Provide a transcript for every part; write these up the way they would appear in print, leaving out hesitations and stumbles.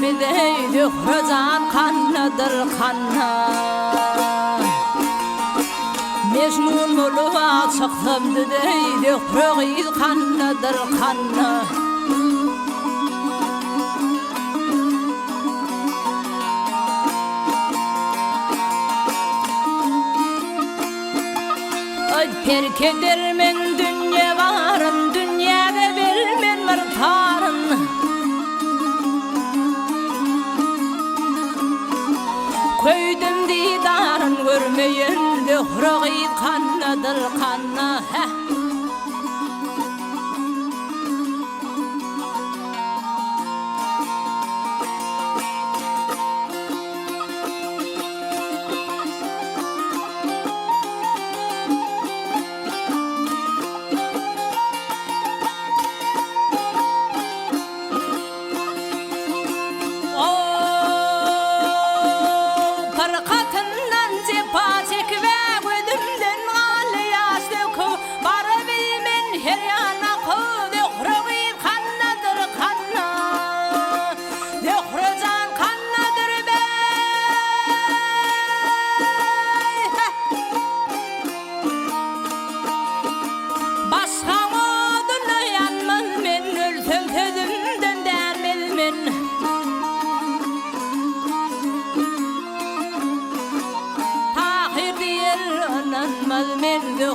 vermedi Hırzan kannadır kanna Mecnun oluğa çıktım dedi Hırgil kannadır kanna Terk edermen dünya varın Dünyada vermen mırtarın Köydüm didarın görmeyen de Hırgil kannadır kanna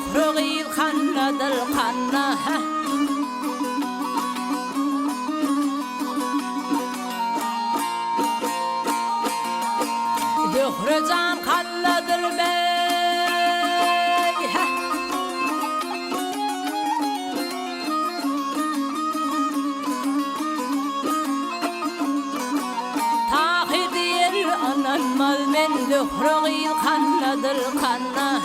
Hırgil kannadır kanna Hırcan kannadır bey Tahir diyer anan malmen Hırgil kannadır kanna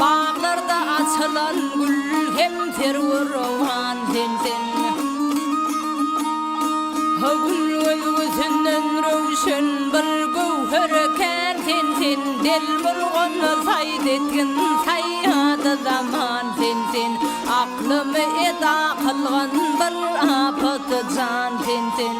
Bağlarda açılan gül hem terörvan sensen Gül gözünden rövşen bir gövherken sensen Del bulğunu sayd etkin sayyadı zaman sensen Aklımı eda kılgan bir apıtı can sensen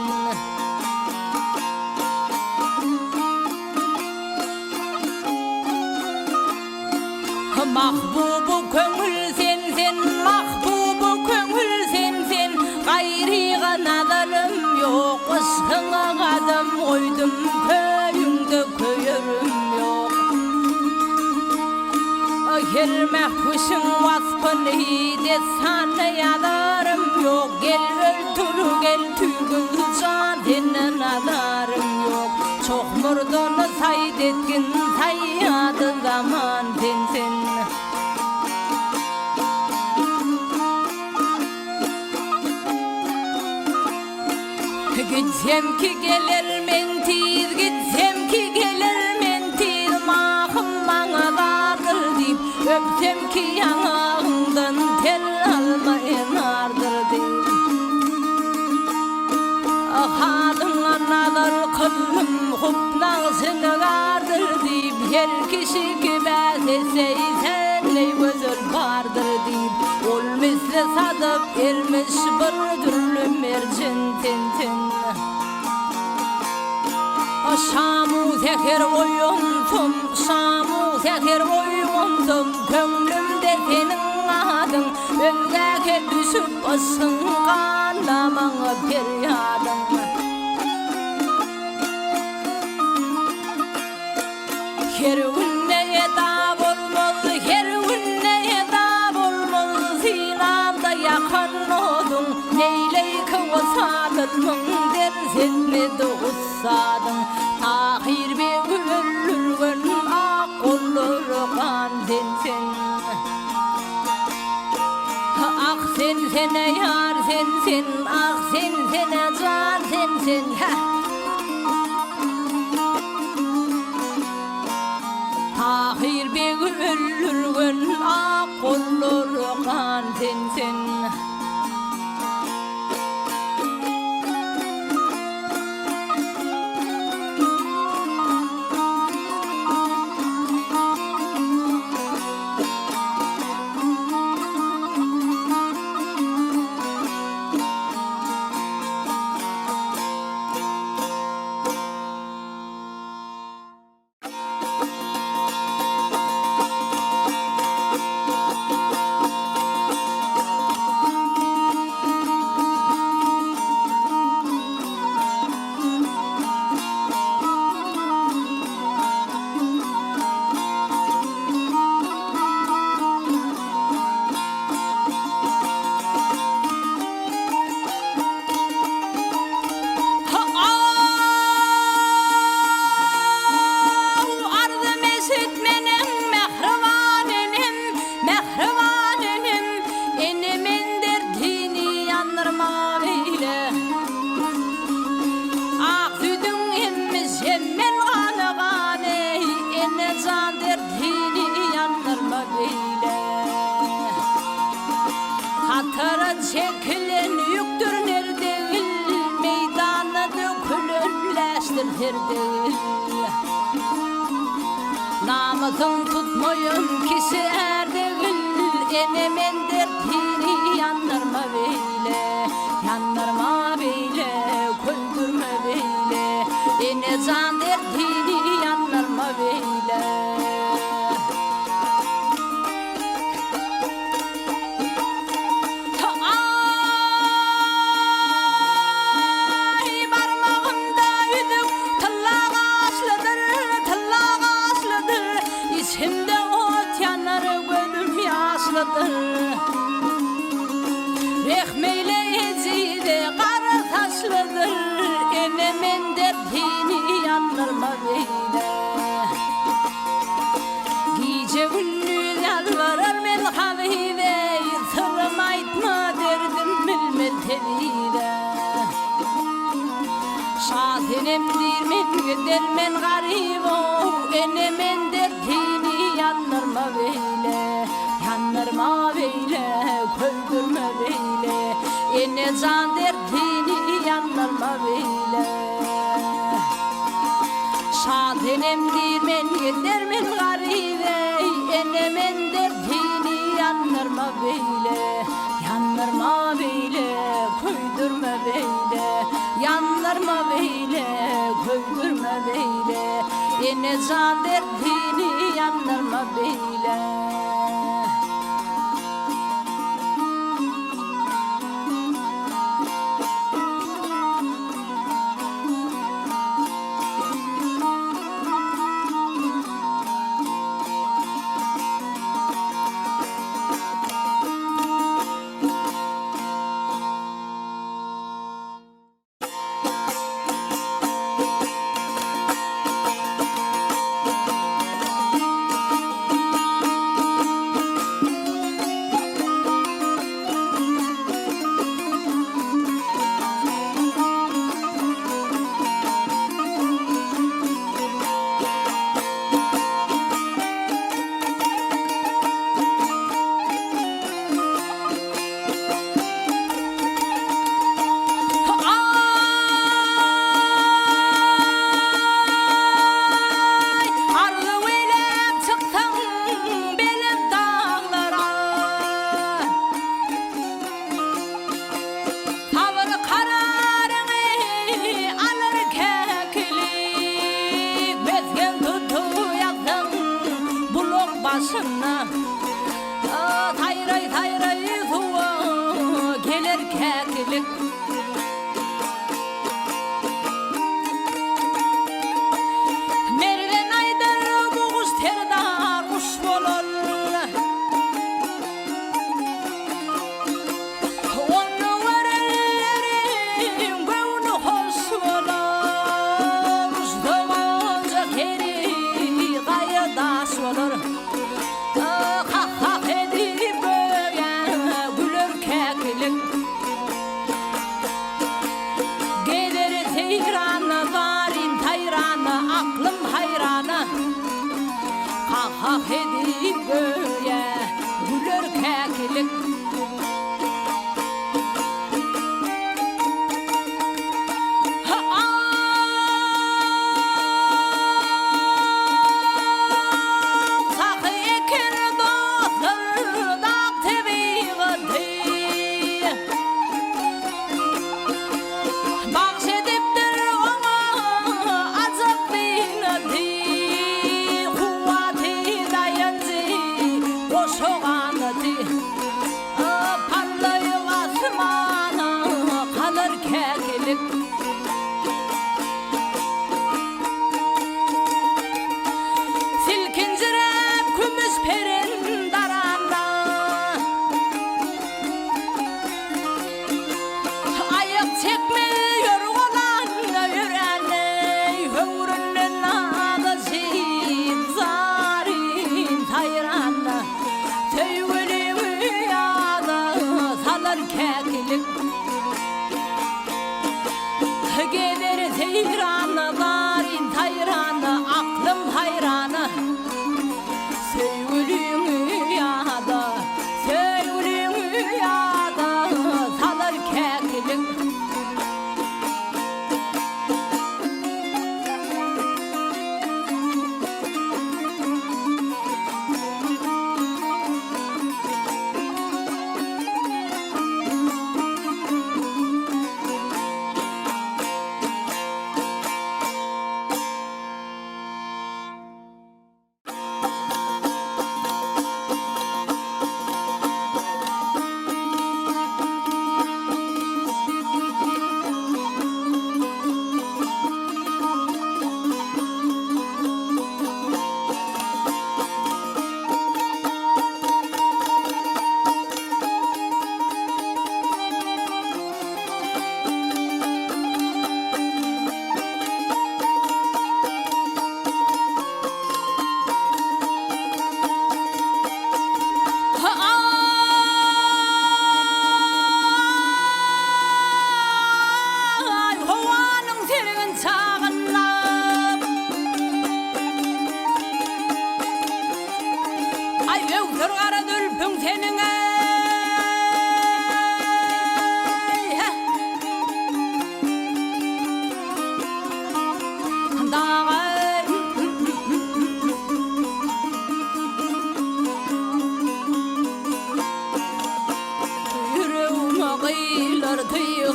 Mahbubu köngül sensen, mahbubu köngül sensen Gayriga nazarım yok, ışığına kadam koydum Köyümde köyürüm yok Gelmek kuşun vasfını hidet sana yadarım yok Gel öldür gel tügül can senin adarım yok Çok murdunu sayd etkin sayyadı zaman sensen Gitsem ki gelir mentir, gitsem ki gelir mentir Mahım bana vardır deyip öpsem ki yanağından tel almayın ardır deyip Hadımla nazar kılım hupnağısını vardır deyip Her kişi gibi sesey senle gözül vardır deyip Ol misli sadıp ermiş bir türlü mercin tintin Şamu teker oyunsum, şamu teker oyunsum Könlümde senin adın Ölgäke düşüp ısıngan namaňy perýadym. Her günne eda bolmaz, her günne eda bolmaz. Sinamda yakan odun, neyleyke osadılmın dersen mi dostadın. Tahir be ölürgün ak olurgan sensen. Ah sen sene yar sensen, ah sen sene can sensen. Tahir be ölürgün ak olurgan sensen. Çekilen yüktür nerede meydana dökülürleştir herdi. Namazın tutmayın kişi erdegil, enemen dertini yandırma beyle, yandırma beyle, koydurma beyle, ene can dertini yandırma beyle. Rehmeyle ezide kara taşlıdır, enemen dertini yandırma beyle. Gece gündüz yalvarır men havide, sırrım aytma derdim bilmel tevhide. Şahinemdir men gidermen garip ol, enemen dertini yandırma beyle. Yandırma beyle, koydurma beyle, ene can dertini yandırma beyle. Şadenemdir men gidermen garibe, enemen dertini yandırma beyle. Yandırma beyle, koydurma beyle, yandırma beyle, koydurma beyle, ene can dertini yandırma beyle. kekilik Merven aydır bu kuş terda kuş bolur Onu verenlerin gönlü hoş bolur Uzdağınca keri gayadaş olur Hak edip böyle gülür kekilik Gelir teyranı varim tayranı aklım hayranı Hak edip böyle gülür kekilik Silkincirep kümüz perin daranda Ayak çekmiyor olan yüreğine Ömrünün adı zimzarin tayranda Tevülü rüyada salır kekilik Gelir teyranı varin tayranı aklım hayranı Sevgilin rüyada salır kekilik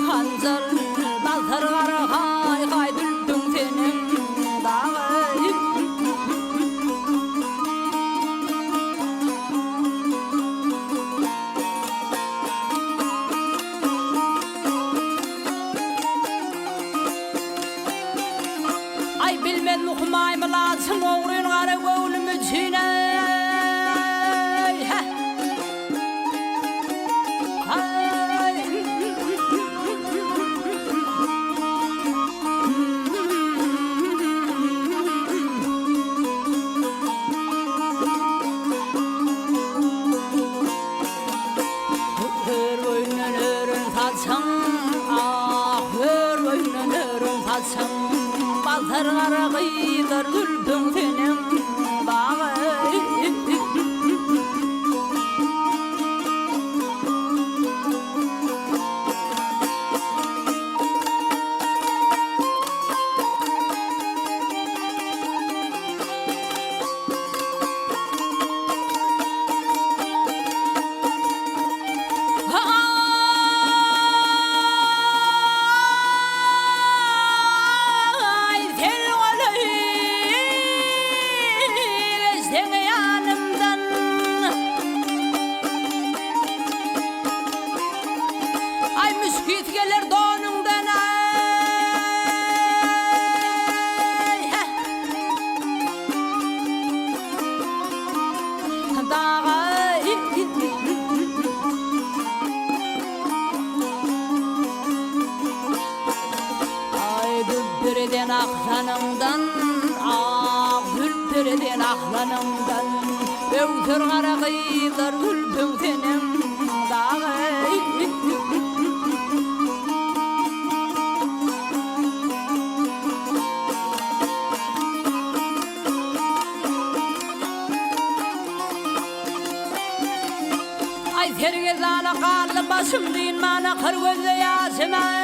Hanzar bazar var hay hay düldüm senin dağı Ay bilmem okumayım lazım oğrun gara gönlüm içine Bazarlara kıyılır düldüm senin bağı Kayıt gelir donundan Bülbürden aklanımdan, bülbürden aklanımdan, öğütür kara kıyılar bülbüldenim dağı. Ay tergez ana karlı başım deyin bana kırgözle yaşıma.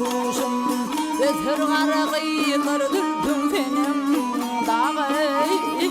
Allah'ım, ötür kara kıyılar dülbün benim dağı.